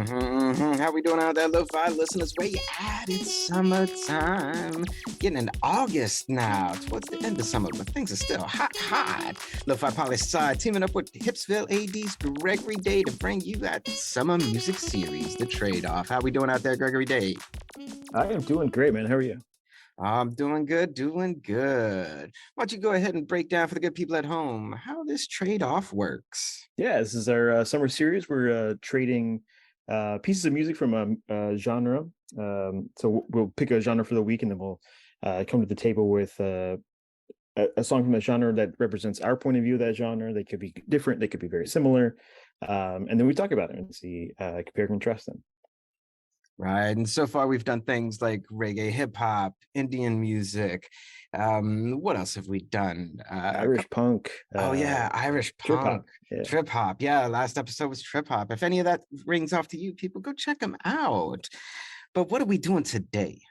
How we doing out there, Lo-Fi listeners? Where you at? It's summertime. Getting into August now, towards the end of summer, but things are still hot. Lofi Poli Sci teaming up with HipsvilleAD's Gregory Day to bring you that summer music series, The Trade-Off. How we doing out there, Gregory Day? I am doing great, man. How are you? I'm doing good, doing good. Why don't you go ahead and break down for the good people at home how this trade-off works? Yeah, this is our summer series. We're trading pieces of music from a genre. So we'll pick a genre for the week, and then we'll come to the table with a song from that genre that represents our point of view of that genre. They could be different. They could be very similar. And then we talk about it and see, compare and contrast them. Right. And so far, we've done things like reggae, hip hop, Indian music. What else have we done? Irish punk. Oh, yeah, Irish Trip hop. punk, Yeah. trip hop. Yeah, last episode was trip hop. If any of that rings off to you, people, go check them out. But what are we doing today?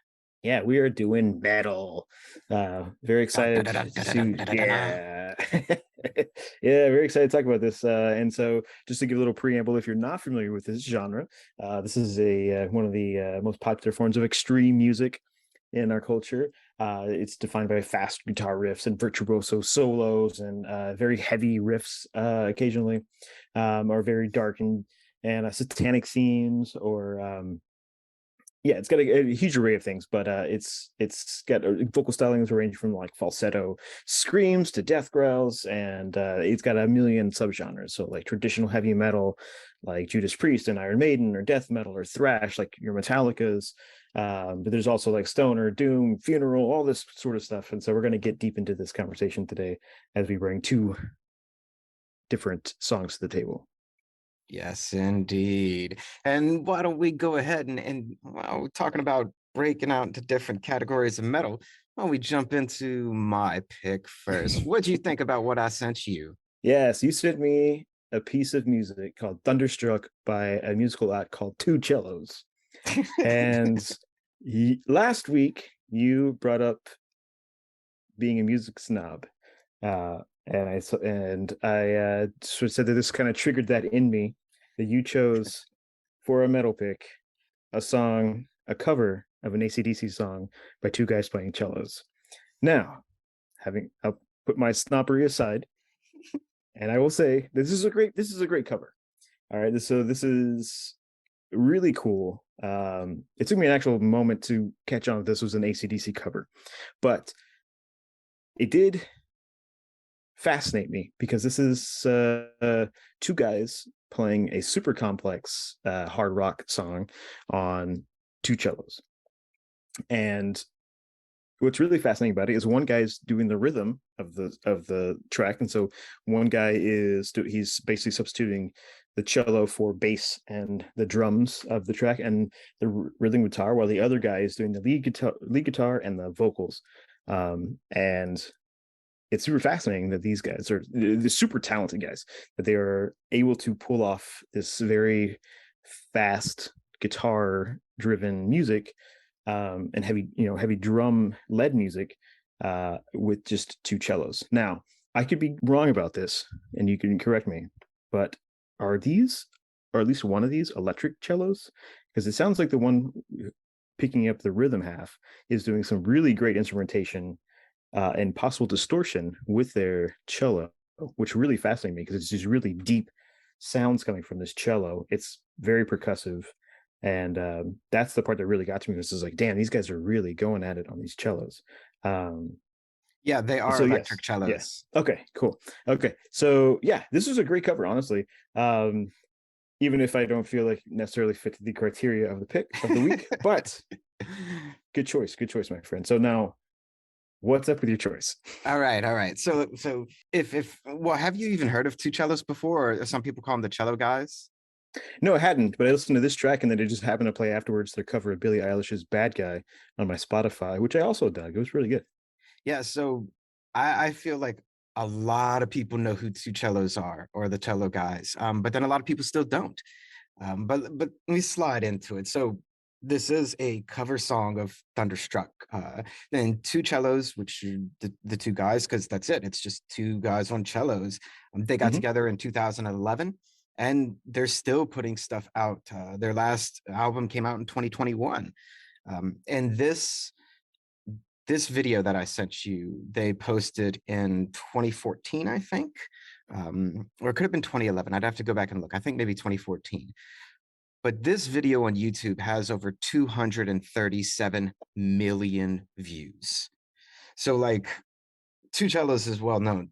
Yeah, we are doing metal. Very excited to yeah. Yeah, very excited to talk about this. And so just to give a little preamble, if you're not familiar with this genre, this is a one of the most popular forms of extreme music in our culture. It's defined by fast guitar riffs and virtuoso solos and very heavy riffs occasionally, or very dark and satanic themes, or yeah, it's got a huge array of things, but it's got vocal stylings range from like falsetto screams to death growls, and it's got a million subgenres. So like traditional heavy metal, like Judas Priest and Iron Maiden, or death metal or thrash, like your Metallicas. But there's also like stoner, doom, funeral, all this sort of stuff. And so we're going to get deep into this conversation today as we bring two different songs to the table. Yes, indeed. And why don't we go ahead and while we're talking about breaking out into different categories of metal, why don't we jump into my pick first? What do you think about what I sent you? Yes, you sent me a piece of music called Thunderstruck by a musical act called Two Cellos. And last week you brought up being a music snob. And I sort of said that this kind of triggered that in me, that you chose for a metal pick a cover of an AC/DC song by two guys playing cellos. Now, I'll put my snobbery aside, and I will say this is a great cover. All right, so this is really cool. It took me an actual moment to catch on that this was an AC/DC cover, but it did fascinate me because this is two guys playing a super complex hard rock song on two cellos. And what's really fascinating about it is one guy's doing the rhythm of the track, and so one guy he's basically substituting the cello for bass and the drums of the track and the rhythm guitar, while the other guy is doing the lead guitar and the vocals. And it's super fascinating that these guys are the super talented guys, that they are able to pull off this very fast guitar driven music, and heavy drum led music, with just two cellos. Now, I could be wrong about this and you can correct me, but are these, or at least one of these, electric cellos? Because it sounds like the one picking up the rhythm half is doing some really great instrumentation and possible distortion with their cello, which really fascinates me because it's these really deep sounds coming from this cello. It's very percussive, and that's the part that really got to me. This is like, damn, these guys are really going at it on these cellos. Yeah, they are So electric yes, cellos. yes. Okay, cool. Okay, so yeah, this is a great cover, honestly. Even if I don't feel like necessarily fit the criteria of the pick of the week, but good choice, my friend. So now, what's up with your choice? All right. So if well, have you even heard of two cellos before, or some people call them the cello guys? No, I hadn't, but I listened to this track and then it just happened to play afterwards their cover of Billie Eilish's Bad Guy on my Spotify, which I also dug. It was really good. Yeah, so I feel like a lot of people know who two cellos are, or the cello guys, but then a lot of people still don't. But let me slide into it. So this is a cover song of Thunderstruck. Then two cellos, which are the two guys, because that's it. It's just two guys on cellos. They got Hmm. together in 2011. and they're still putting stuff out. Their last album came out in 2021. And this video that I sent you, they posted in 2014, I think, or it could have been 2011. I'd have to go back and look. I think maybe 2014. But this video on YouTube has over 237 million views. So like Two Cellos is well known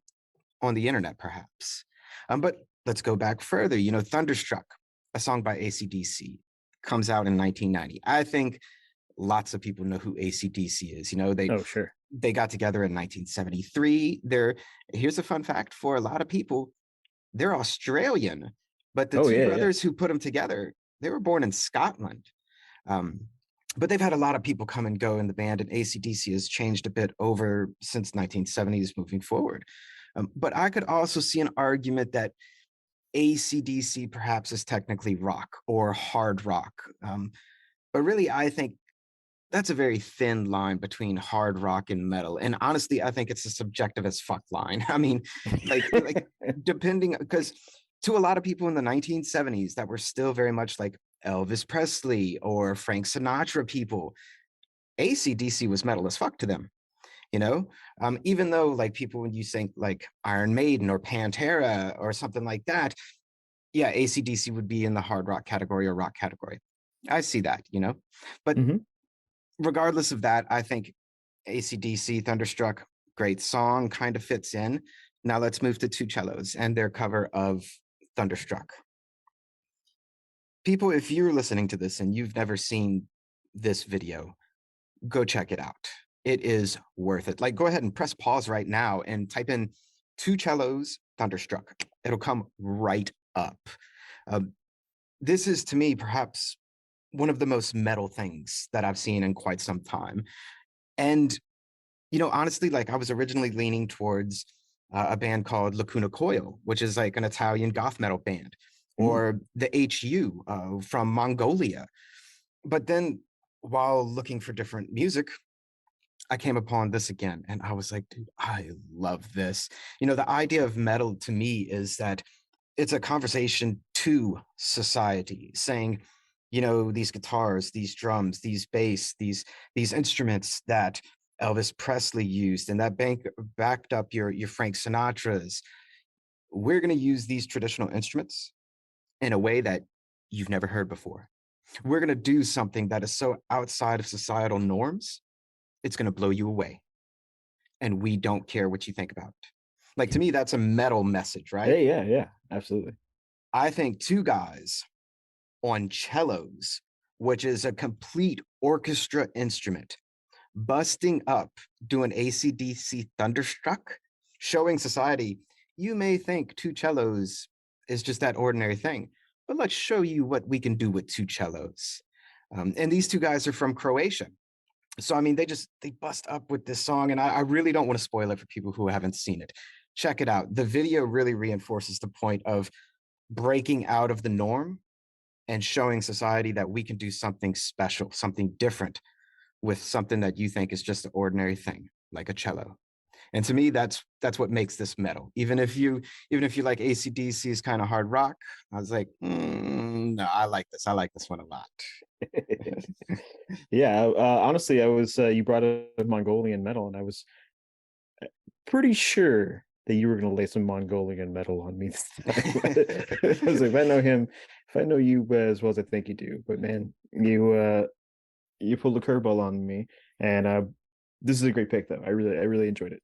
on the internet, perhaps. But let's go back further. You know, Thunderstruck, a song by AC/DC, comes out in 1990. I think lots of people know who AC/DC is. You know, Oh, sure. they got together in 1973. Here's a fun fact for a lot of people, they're Australian, but the Oh, two yeah, yeah. brothers who put them together, they were born in Scotland. Um, but they've had a lot of people come and go in the band, and AC/DC has changed a bit over since 1970s moving forward. But I could also see an argument that AC/DC perhaps is technically rock or hard rock. But really, I think that's a very thin line between hard rock and metal. And honestly, I think it's a subjective as fuck line. I mean, like depending, because to a lot of people in the 1970s that were still very much like Elvis Presley or Frank Sinatra people, AC/DC was metal as fuck to them, you know? Even though like people, when you think like Iron Maiden or Pantera or something like that, yeah, AC/DC would be in the hard rock category or rock category. I see that, you know? But Mhm. regardless of that, I think AC/DC Thunderstruck, great song, kind of fits in. Now let's move to Two Cellos and their cover of Thunderstruck. People, if you're listening to this and you've never seen this video, go check it out. It is worth it. Like, go ahead and press pause right now and type in Two Cellos Thunderstruck. It'll come right up. This is, to me, perhaps one of the most metal things that I've seen in quite some time. And, you know, honestly, like I was originally leaning towards a band called Lacuna Coil, which is like an Italian goth metal band, Mm. or the HU from Mongolia. But then while looking for different music, I came upon this again and I was like, dude, I love this. You know, the idea of metal to me is that it's a conversation to society saying, you know, these guitars, these drums, these bass, these instruments that Elvis Presley used and that backed up your Frank Sinatra's. We're going to use these traditional instruments in a way that you've never heard before. We're going to do something that is so outside of societal norms, it's going to blow you away. And we don't care what you think about it. Like, to me, that's a metal message, right? Hey, yeah, yeah, absolutely. I think two guys on cellos, which is a complete orchestra instrument, busting up, doing AC/DC Thunderstruck, showing society, you may think two cellos is just that ordinary thing, but let's show you what we can do with two cellos. And these two guys are from Croatia. So, I mean, they bust up with this song, and I really don't want to spoil it for people who haven't seen it. Check it out. The video really reinforces the point of breaking out of the norm and showing society that we can do something special, something different with something that you think is just an ordinary thing, like a cello. And to me, that's what makes this metal. Even if you like AC/DC's kind of hard rock, I was like, no, I like this. I like this one a lot. Yeah, honestly, I was you brought up Mongolian metal, and I was pretty sure that you were going to lay some Mongolian metal on me this time. I was like, if I know him, if I know you as well as I think you do, but man, you pulled a curveball on me, and this is a great pick, though. I really enjoyed it.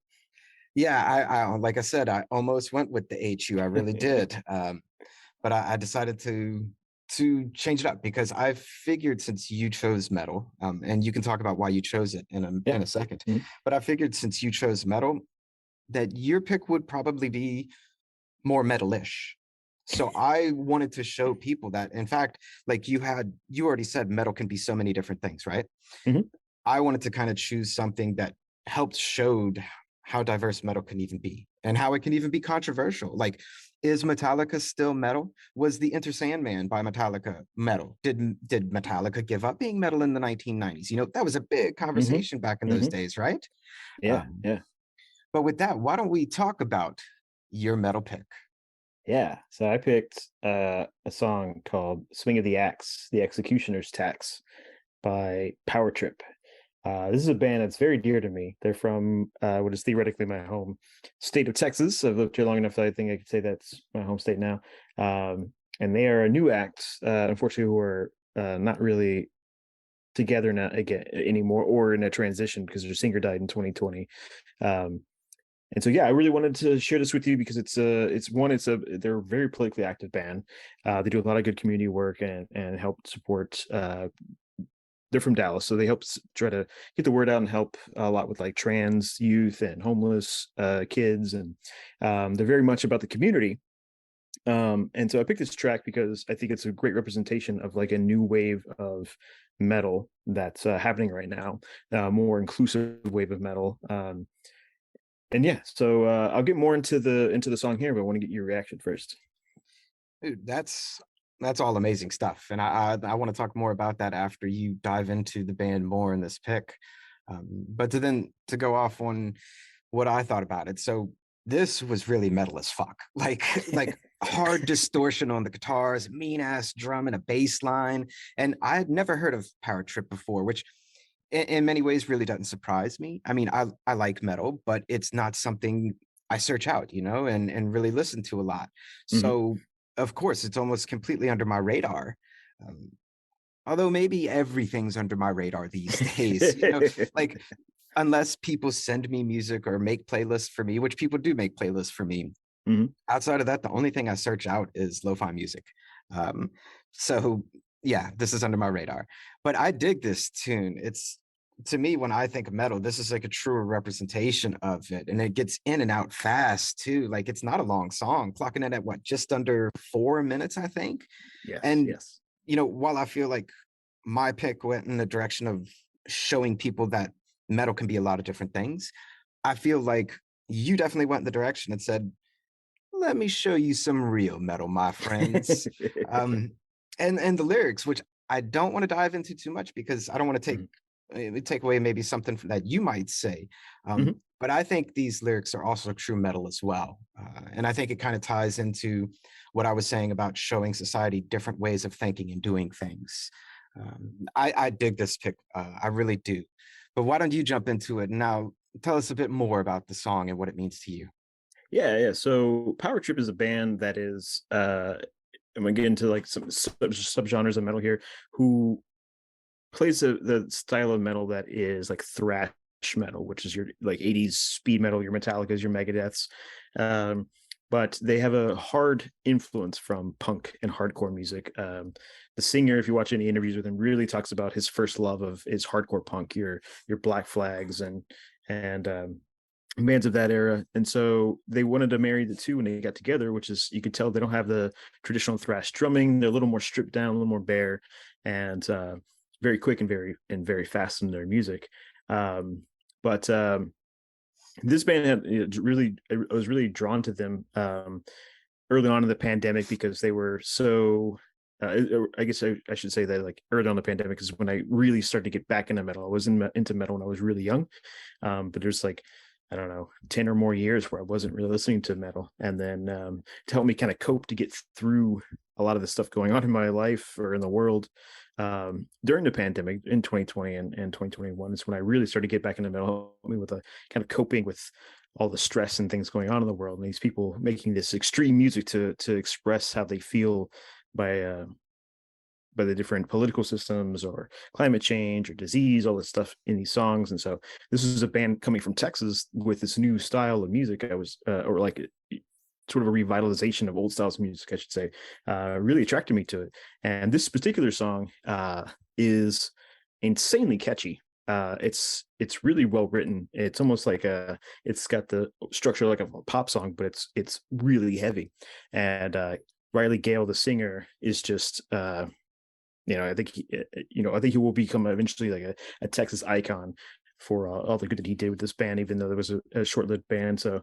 Yeah, I like I said, I almost went with the HU. I really did. But I decided to change it up because I figured since you chose metal, and you can talk about why you chose it Yeah. in a second. Mhm. But I figured since you chose metal, that your pick would probably be more metalish. So I wanted to show people that, in fact, like you already said, metal can be so many different things, right? Mhm. I wanted to kind of choose something that helped showed how diverse metal can even be and how it can even be controversial. Like, is Metallica still metal? Was the Enter Sandman by Metallica metal? Did Metallica give up being metal in the 1990s? You know, that was a big Mhm. conversation back in those Mhm. days, right? Yeah, Um, yeah. but with that, why don't we talk about your metal pick? Yeah, so I picked a song called "Swing of the Axe: The Executioner's Tax" by Power Trip. This is a band that's very dear to me. They're from what is theoretically my home state of Texas. I've lived here long enough that I think I could say that's my home state now. And they are a new act, unfortunately, who are not really together now again anymore, or in a transition because their singer died in 2020. Um, and so, yeah, I really wanted to share this with you because they're a very politically active band. They do a lot of good community work and help support. They're from Dallas, so they help try to get the word out and help a lot with like trans youth and homeless kids, and they're very much about the community. And so I picked this track because I think it's a great representation of like a new wave of metal that's happening right now, more inclusive wave of metal. And yeah, so I'll get more into the song here, but I want to get your reaction first. Dude, that's all amazing stuff, and I want to talk more about that after you dive into the band more in this pick. But to go off on what I thought about it. So this was really metal as fuck. Like hard distortion on the guitars, mean ass drum and a bass line. And I had never heard of Power Trip before, which in many ways really doesn't surprise me. I mean, I like metal, but it's not something I search out, and really listen to a lot. Hmm. So of course it's almost completely under my radar. Um, Although maybe everything's under my radar these days, like unless people send me music or make playlists for me, which people do make playlists for me. Hmm. Outside of that, the only thing I search out is lo-fi music. Um, so yeah, this is under my radar. But I dig this tune. It's to me, when I think of metal, this is like a truer representation of it. And it gets in and out fast too. Like it's not a long song, clocking in at what, just under 4 minutes, I think. Yes, And yes. while I feel like my pick went in the direction of showing people that metal can be a lot of different things, I feel like you definitely went in the direction and said, let me show you some real metal, my friends. Um, and the lyrics, which I don't want to dive into too much because I don't want to Mhm, take away maybe something that you might say. mhm. But I think these lyrics are also true metal as well. And I think it kind of ties into what I was saying about showing society different ways of thinking and doing things. I dig this pick. I really do. But why don't you jump into it now? Tell us a bit more about the song and what it means to you. Yeah, yeah. So Power Trip is a band that is I'm gonna get into like some subgenres of metal here, who plays the style of metal that is like thrash metal, which is your like 80s speed metal, your Metallicas, your Megadeths. Um, but they have a hard influence from punk and hardcore music. The singer, if you watch any interviews with him, really talks about his first love of his hardcore punk, your Black Flags and bands of that era. And so they wanted to marry the two when they got together, which is, you could tell they don't have the traditional thrash drumming. They're a little more stripped down, a little more bare, and very quick and very fast in their music. But this band I was really drawn to them early on in the pandemic because they were so. I guess I should say that like early on in the pandemic is when I really started to get back into metal. I was into metal when I was really young, but there's like, I don't know, 10 or more years where I wasn't really listening to metal. And then to help me kind of cope to get through a lot of the stuff going on in my life or in the world during the pandemic in 2020 and 2021 is when I really started to get back into metal, help me with a kind of coping with all the stress and things going on in the world. And these people making this extreme music to express how they feel by uh, by the different political systems or climate change or disease, all this stuff in these songs. And so this is a band coming from Texas with this new style of music. I was, or like sort of a revitalization of old styles of music, I should say, really attracted me to it. And this particular song is insanely catchy. It's really well written. It's almost like it's got the structure like a pop song, but it's really heavy. And Riley Gale, the singer, is just I think I think he will become eventually like a Texas icon for all the good that he did with this band, even though there was a short-lived band. So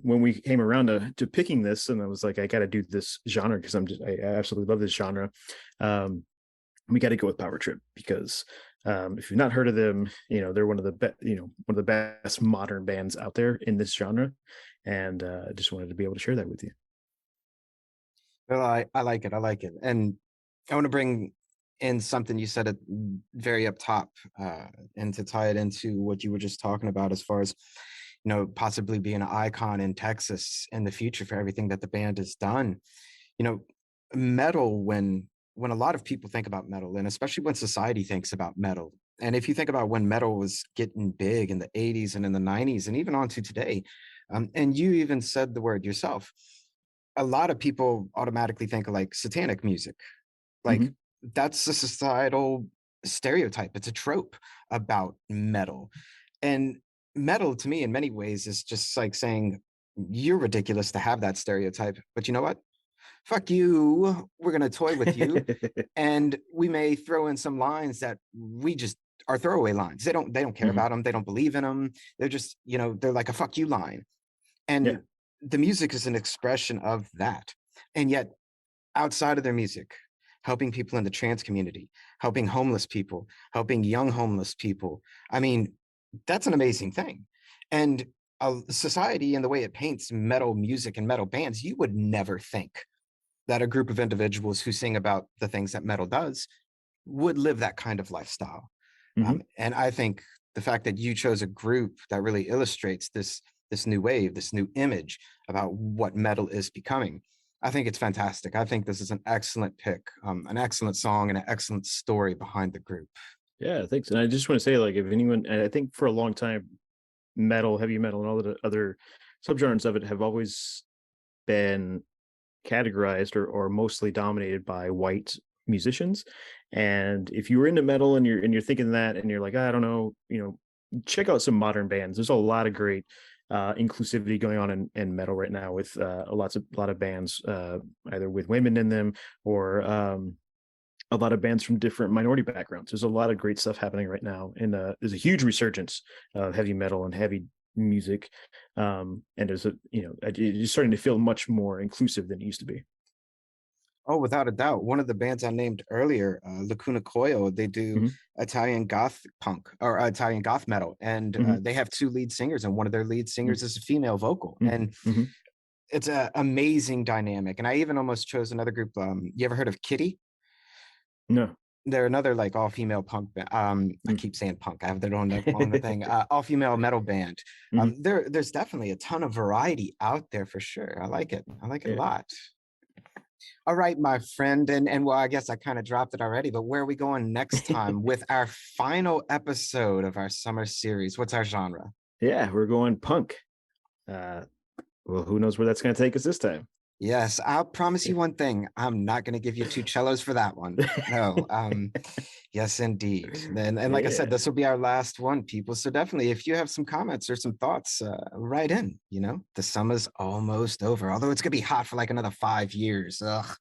when we came around to picking this, and I was like, I got to do this genre because I absolutely love this genre. Um, we got to go with Power Trip because if you've not heard of them, they're one of the one of the best modern bands out there in this genre, and I just wanted to be able to share that with you. Well, I like it. I like it. And I want to bring in something you said at very up top, and to tie it into what you were just talking about as far as, possibly being an icon in Texas in the future for everything that the band has done. You know, metal, when a lot of people think about metal, and especially when society thinks about metal, and if you think about when metal was getting big in the 80s and in the 90s and even on to today, and you even said the word yourself, a lot of people automatically think of like satanic music. Like, Mhm. that's a societal stereotype. It's a trope about metal. And metal to me in many ways is just like saying you're ridiculous to have that stereotype, but you know what? Fuck you. We're going to toy with you, and we may throw in some lines that we just are throwaway lines. They don't care Mhm. about them. They don't believe in them. They're just, they're like a fuck you line. Yeah. And the music is an expression of that. And yet, outside of their music, helping people in the trans community, helping homeless people, helping young homeless people. I mean, that's an amazing thing. And society and the way it paints metal music and metal bands, you would never think that a group of individuals who sing about the things that metal does would live that kind of lifestyle. Mhm. And I think the fact that you chose a group that really illustrates this new wave, this new image about what metal is becoming, I think it's fantastic. I think this is an excellent pick, an excellent song, and an excellent story behind the group. Yeah, thanks. And I just want to say, like, if anyone, and I think for a long time, metal, heavy metal, and all the other subgenres of it have always been categorized or mostly dominated by white musicians. And if you were into metal and you're thinking that and you're like, I don't know, check out some modern bands. There's a lot of great inclusivity going on in metal right now with a lot of bands either with women in them or a lot of bands from different minority backgrounds. There's a lot of great stuff happening right now, and there's a huge resurgence of heavy metal and heavy music. And there's it's starting to feel much more inclusive than it used to be. Oh, without a doubt. One of the bands I named earlier, Lacuna Coil, they do Hmm. Italian goth punk or Italian goth metal. And Hmm. they have two lead singers, and one of their lead singers is a female vocal. And Hmm. it's an amazing dynamic. And I even almost chose another group. You ever heard of Kitty? No. They're another like all female punk band. I Mm. keep saying punk. I have their own thing. All female metal band. Hmm. There's definitely a ton of variety out there for sure. I like it. I like it a Yeah. lot. All right, my friend, and well, I guess I kind of dropped it already. But where are we going next time with our final episode of our summer series? What's our genre? Yeah, we're going punk. Uh, well, who knows where that's going to take us this time? Yes, I'll promise you one thing. I'm not going to give you two cellos for that one. No. Yes, indeed. And like I said, Yeah. this will be our last one, people. So definitely, if you have some comments or some thoughts, write in. The summer's almost over, although it's going to be hot for like another 5 years. Ugh.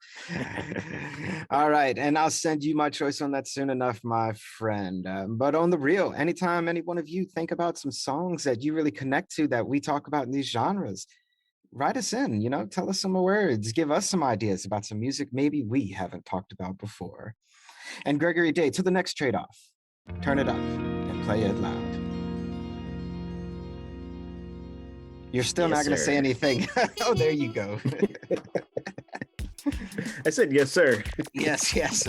All right, and I'll send you my choice on that soon enough, my friend. But on the real, anytime any one of you think about some songs that you really connect to that we talk about in these genres, write us in, tell us some words, give us some ideas about some music maybe we haven't talked about before. And Gregory Day, to the next trade-off, turn it up and play it loud. You're still Yes, not going to say sir. anything. Oh, there you go. I said yes, sir. Yes, yes.